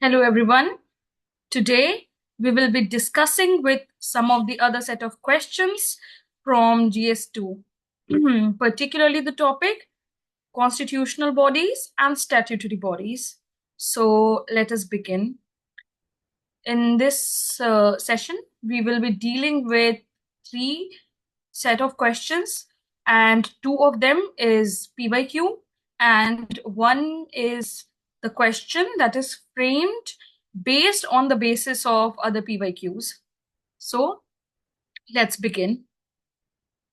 Hello everyone. Today we will be discussing with some of the other set of questions from GS2, particularly the topic constitutional bodies and statutory bodies. So let us begin. In this session, we will be dealing with three set of questions, and two of them is PYQ, and one is the question that is framed based on the basis of other PYQs. So let's begin.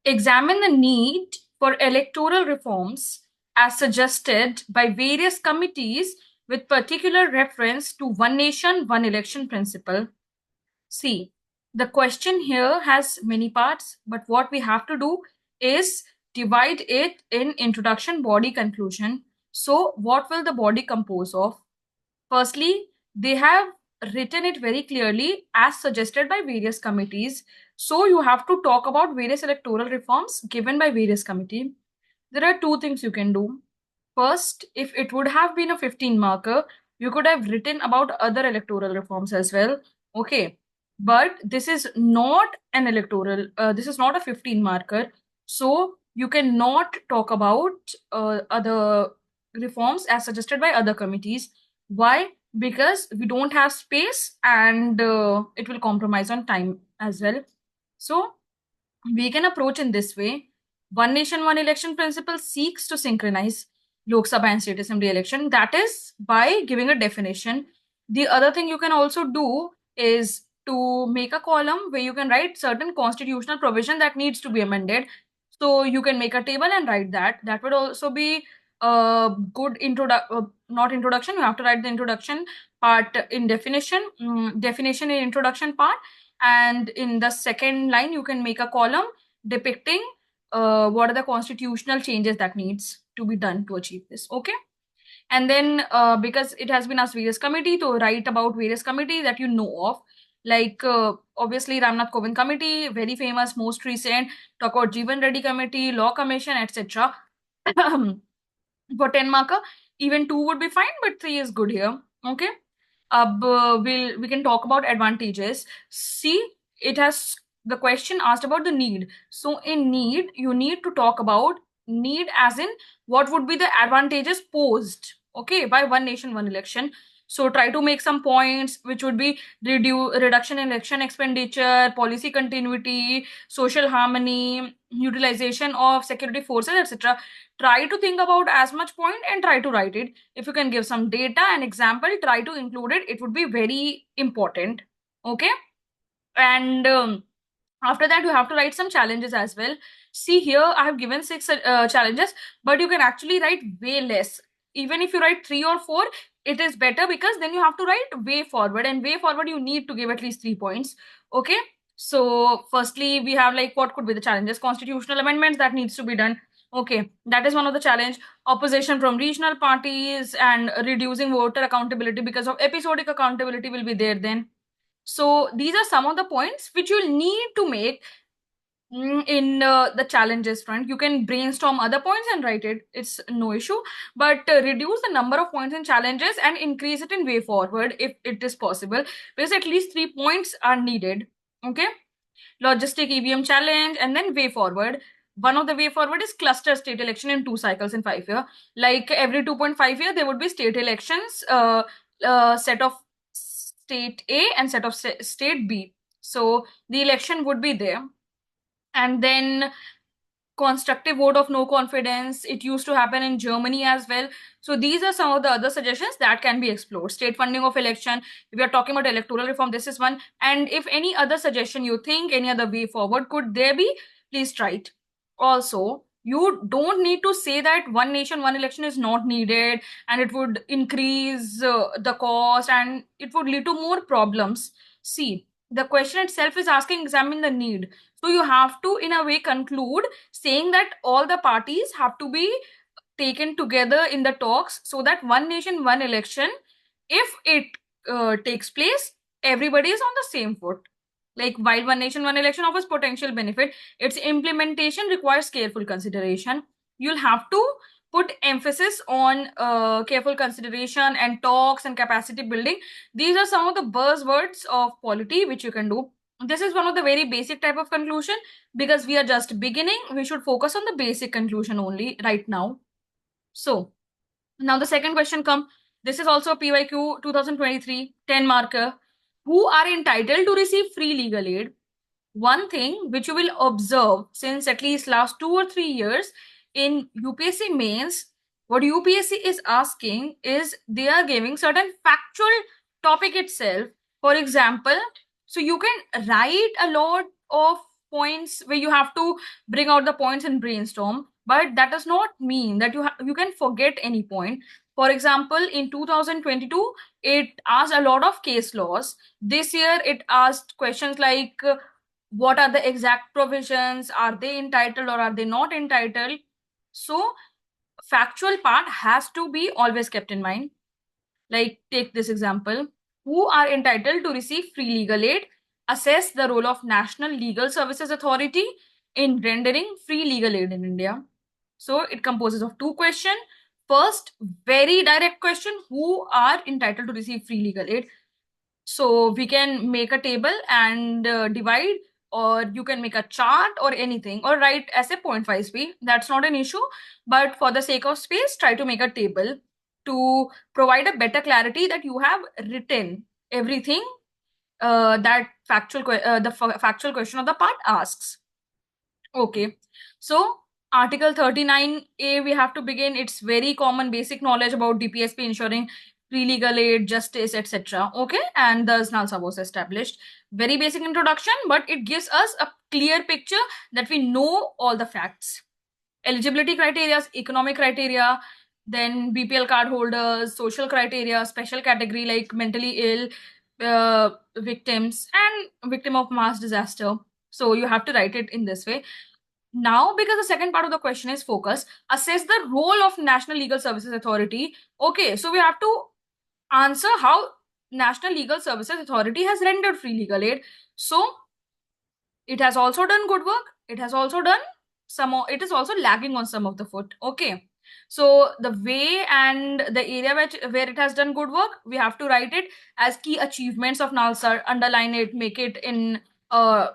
Examine the need for electoral reforms as suggested by various committees with particular reference to one nation, one election principle. See, the question here has many parts, but what we have to do is divide it in introduction, body, conclusion. So, what will the body compose of? Firstly, they have written it very clearly as suggested by various committees. So, you have to talk about various electoral reforms given by various committee. There are two things you can do. First, if it would have been a 15 marker, you could have written about other electoral reforms as well. Okay. But this is not an electoral, this is not a 15 marker. So you cannot talk about other reforms as suggested by other committees. Why? Because we don't have space and it will compromise on time as well. So we can approach in this way. One nation, one election principle seeks to synchronize Lok Sabha and state assembly election. That is by giving a definition. The other thing you can also do is to make a column where you can write certain constitutional provision that needs to be amended. So you can make a table and write that. That would also be a good not introduction. You have to write the introduction part in definition, definition in introduction part, and in the second line you can make a column depicting what are the constitutional changes that needs to be done to achieve this. Okay. And then because it has been asked various committee to write about various committee that you know of, like obviously Ramnath Kovind committee, very famous, most recent, talk about Jeevan Reddy committee, law commission, etc. For 10 marker, even 2 would be fine, but 3 is good here. Okay. We can talk about advantages. See, it has the question asked about the need. So in need, you need to talk about need as in what would be the advantages posed, okay, by one nation, one election. So try to make some points which would be reduction in election expenditure, policy continuity, social harmony, utilization of security forces, etc. Try to think about as much point and try to write it. If you can give some data and example, try to include it. It would be very important. Okay. And after that, you have to write some challenges as well. See here, I have given 6 challenges, but you can actually write way less. Even if you write 3 or 4, it is better because then you have to write way forward, and way forward you need to give at least 3 points. Okay. So firstly, we have like what could be the challenges? Constitutional amendments that needs to be done. Okay, that is one of the challenge. Opposition from regional parties and reducing voter accountability because of episodic accountability will be there then. So these are some of the points which you'll need to make in the challenges front. You can brainstorm other points and write it. It's no issue. But reduce the number of points in challenges and increase it in way forward if it is possible, because at least 3 points are needed. Okay. Logistic EVM challenge, and then way forward. One of the way forward is cluster state election in 2 cycles in 5 years. Like every 2.5 years, there would be state elections, set of state A and set of state B. So the election would be there. And then constructive vote of no confidence. It used to happen in Germany as well. So these are some of the other suggestions that can be explored. State funding of election. If we are talking about electoral reform, this is one. And if any other suggestion you think, any other way forward could there be, please try it. Also, you don't need to say that one nation, one election is not needed and it would increase the cost and it would lead to more problems. See, the question itself is asking examine the need. So you have to, in a way, conclude saying that all the parties have to be taken together in the talks so that one nation, one election, if it takes place, everybody is on the same foot. Like while one nation, one election offers potential benefit, its implementation requires careful consideration. You'll have to put emphasis on careful consideration and talks and capacity building. These are some of the buzzwords of polity which you can do. This is one of the very basic type of conclusion. Because we are just beginning, we should focus on the basic conclusion only right now. So now the second question come. This is also PYQ 2023 10 marker. Who are entitled to receive free legal aid? One thing which you will observe since at least last 2 or 3 years in UPSC mains, what UPSC is asking is they are giving certain factual topic itself. For example, so you can write a lot of points where you have to bring out the points and brainstorm, but that does not mean that you can forget any point. For example, in 2022, it asked a lot of case laws. This year, it asked questions like what are the exact provisions, are they entitled or are they not entitled. So factual part has to be always kept in mind. Like take this example, who are entitled to receive free legal aid? Assess the role of National Legal Services Authority in rendering free legal aid in India. So it composes of two questions. First, very direct question, who are entitled to receive free legal aid? So we can make a table and divide, or you can make a chart or anything, or write as a point wise way. That's not an issue. But for the sake of space, try to make a table to provide a better clarity that you have written everything that factual question of the part asks. Okay. So Article 39A, we have to begin. It's very common basic knowledge about DPSP ensuring free legal aid, justice, etc. Okay. And thus NALSA was established. Very basic introduction, but it gives us a clear picture that we know all the facts. Eligibility criteria, economic criteria, then BPL card holders, social criteria, special category like mentally ill victims and victim of mass disaster. So you have to write it in this way. Now, because the second part of the question is focus, assess the role of National Legal Services Authority. Okay, so we have to answer how National Legal Services Authority has rendered free legal aid. So it has also done good work. It has also done it is also lagging on some of the foot. Okay. So the way and the area where it has done good work, we have to write it as key achievements of NALSA, underline it, make it in a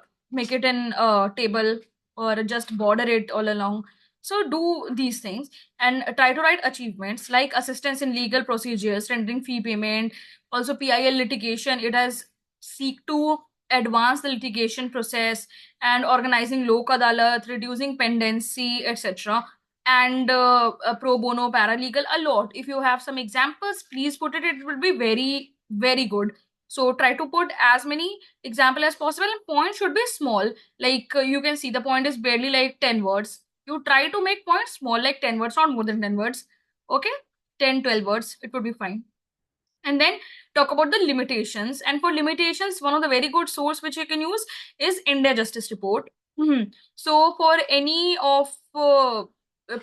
table or just border it all along. So do these things and try to write achievements like assistance in legal procedures, rendering fee payment, also PIL litigation. It has seek to advance the litigation process and organizing lok adalat, reducing pendency, etc. And pro bono paralegal a lot. If you have some examples, please put it. It will be very, very good. So try to put as many example as possible, and points should be small. Like you can see the point is barely like 10 words. You try to make points small like 10 words, not more than 10 words. Okay, 10, 12 words, it would be fine. And then talk about the limitations. And for limitations, one of the very good source which you can use is India Justice Report. So for any of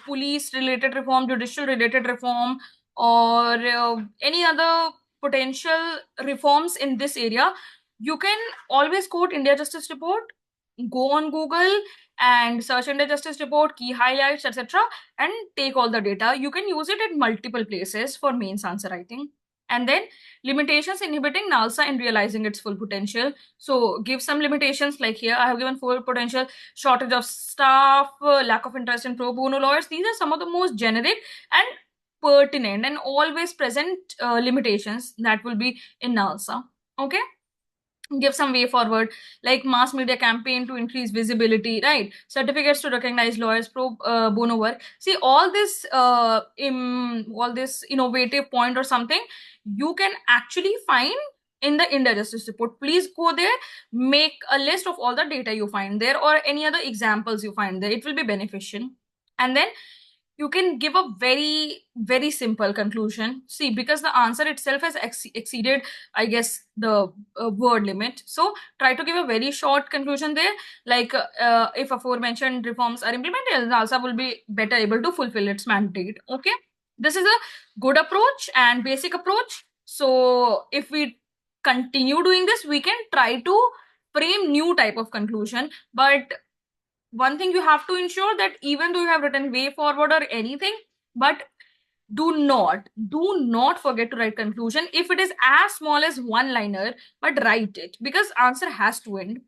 police related reform, judicial related reform, or any other potential reforms in this area, you can always quote India Justice Report. Go on Google and search India Justice Report, key highlights, etc., and take all the data. You can use it at multiple places for mains answer writing. And then limitations inhibiting NALSA in realizing its full potential. So give some limitations, like here I have given full potential: shortage of staff, lack of interest in pro bono lawyers. These are some of the most generic and pertinent and always present limitations that will be in NALSA. Okay. Give some way forward, like mass media campaign to increase visibility, right? Certificates to recognize lawyers pro bono work. See, all this innovative point or something you can actually find in the India Justice Report. Please go there, make a list of all the data you find there or any other examples you find there. It will be beneficial. And then you can give a very, very simple conclusion. See, because the answer itself has exceeded, I guess, the word limit. So try to give a very short conclusion there. Like if aforementioned reforms are implemented, NALSA will be better able to fulfill its mandate. Okay. This is a good approach and basic approach. So if we continue doing this, we can try to frame new type of conclusion. But one thing you have to ensure that even though you have written way forward or anything, But do not forget to write conclusion. If it is as small as one liner, but write it, because answer has to end.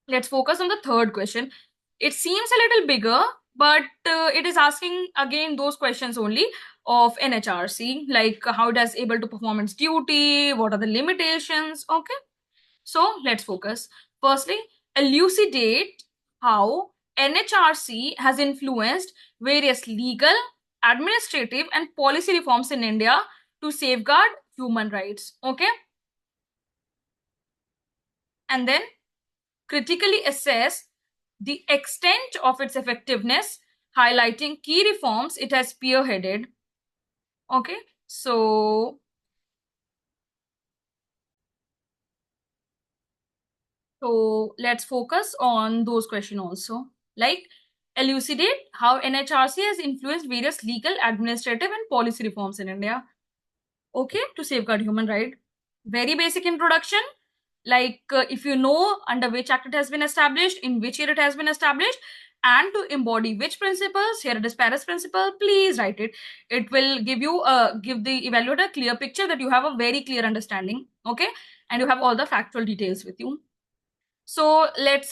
Let's focus on the third question. It seems a little bigger, but it is asking again those questions only of NHRC, like how it is able to perform its duty, what are the limitations. Okay, so let's focus. Firstly, elucidate how NHRC has influenced various legal, administrative, and policy reforms in India to safeguard human rights. Okay, and then critically assess the extent of its effectiveness, highlighting key reforms it has spearheaded. Okay, so let's focus on those questions also. Like, elucidate how NHRC has influenced various legal, administrative, and policy reforms in India. Okay, to safeguard human right. Very basic introduction. Like, if you know under which act it has been established, in which year it has been established, and to embody which principles, here it is Paris principle, please write it. It will give the evaluator a clear picture that you have a very clear understanding. Okay, and you have all the factual details with you. So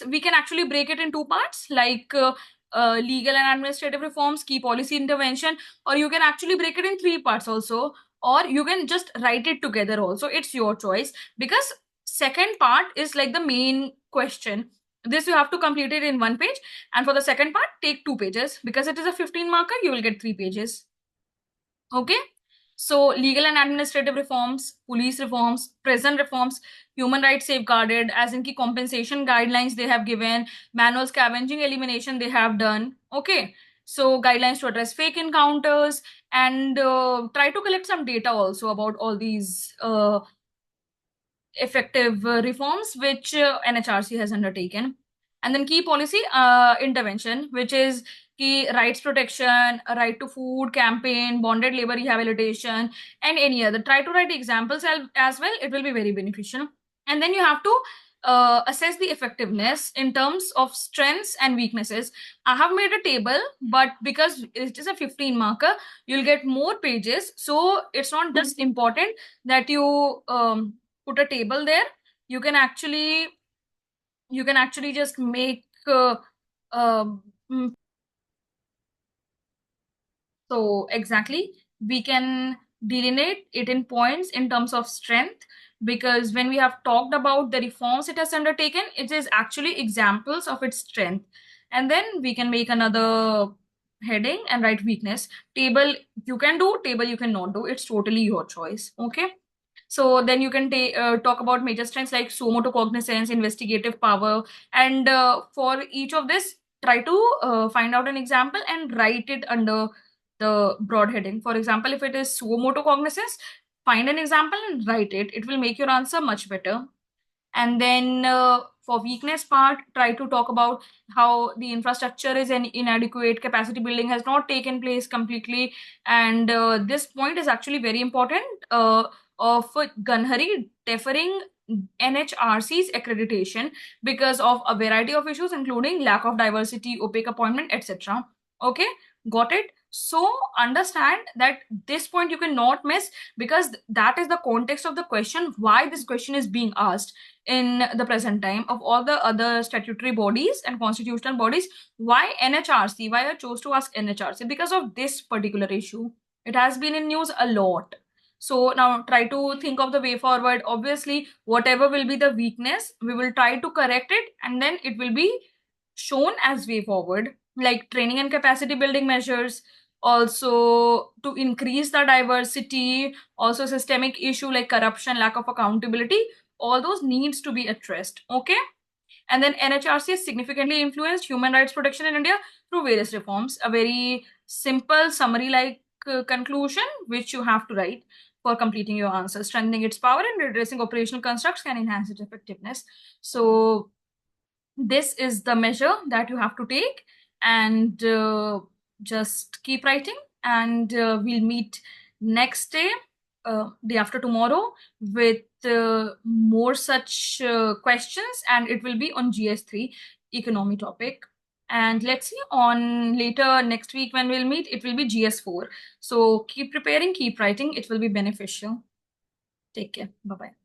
we can actually break it in two parts, like legal and administrative reforms, key policy intervention, or you can actually break it in three parts also, or you can just write it together also. It's your choice, because second part is like the main question. This you have to complete it in one page, and for the second part, take 2 pages, because it is a 15 marker, you will get 3 pages. Okay, so legal and administrative reforms, police reforms, prison reforms, human rights safeguarded, as in key compensation guidelines they have given, manual scavenging elimination they have done. Okay, so guidelines to address fake encounters, and try to collect some data also about all these effective reforms which NHRC has undertaken. And then key policy intervention, which is key rights protection, a right to food campaign, bonded labor rehabilitation, and any other. Try to write examples as well. It will be very beneficial. And then you have to assess the effectiveness in terms of strengths and weaknesses. I have made a table, but because it is a 15 marker, you'll get more pages. So it's not just important that you put a table there. You can actually just make so exactly, we can delineate it in points in terms of strength, because when we have talked about the reforms it has undertaken, it is actually examples of its strength. And then we can make another heading and write weakness. Table you can do, table you cannot do. It's totally your choice. Okay. So then you can talk about major strengths like sumo cognizance, investigative power, and for each of this, try to find out an example and write it under the broad heading. For example, if it is sumo cognizance, find an example and write it. It will make your answer much better. And then for weakness part, try to talk about how the infrastructure is inadequate, capacity building has not taken place completely, and this point is actually very important of Ganhari deferring NHRC's accreditation because of a variety of issues, including lack of diversity, opaque appointment, etc. Okay, got it? So understand that this point you cannot miss, because that is the context of the question, why this question is being asked in the present time. Of all the other statutory bodies and constitutional bodies, why NHRC? Why I chose to ask NHRC? Because of this particular issue. It has been in news a lot. So now try to think of the way forward. Obviously, whatever will be the weakness, we will try to correct it, and then it will be shown as way forward, like training and capacity building measures, also to increase the diversity, also systemic issue like corruption, lack of accountability, all those needs to be addressed. Okay, and then NHRC has significantly influenced human rights protection in India through various reforms. A very simple summary like conclusion which you have to write for completing your answer. Strengthening its power and redressing operational constructs can enhance its effectiveness. So this is the measure that you have to take, and just keep writing, and we'll meet next day, day after tomorrow, with more such questions, and it will be on GS3 economy topic. And let's see on later next week when we'll meet, it will be GS4. So keep preparing, keep writing. It will be beneficial. Take care. Bye-bye.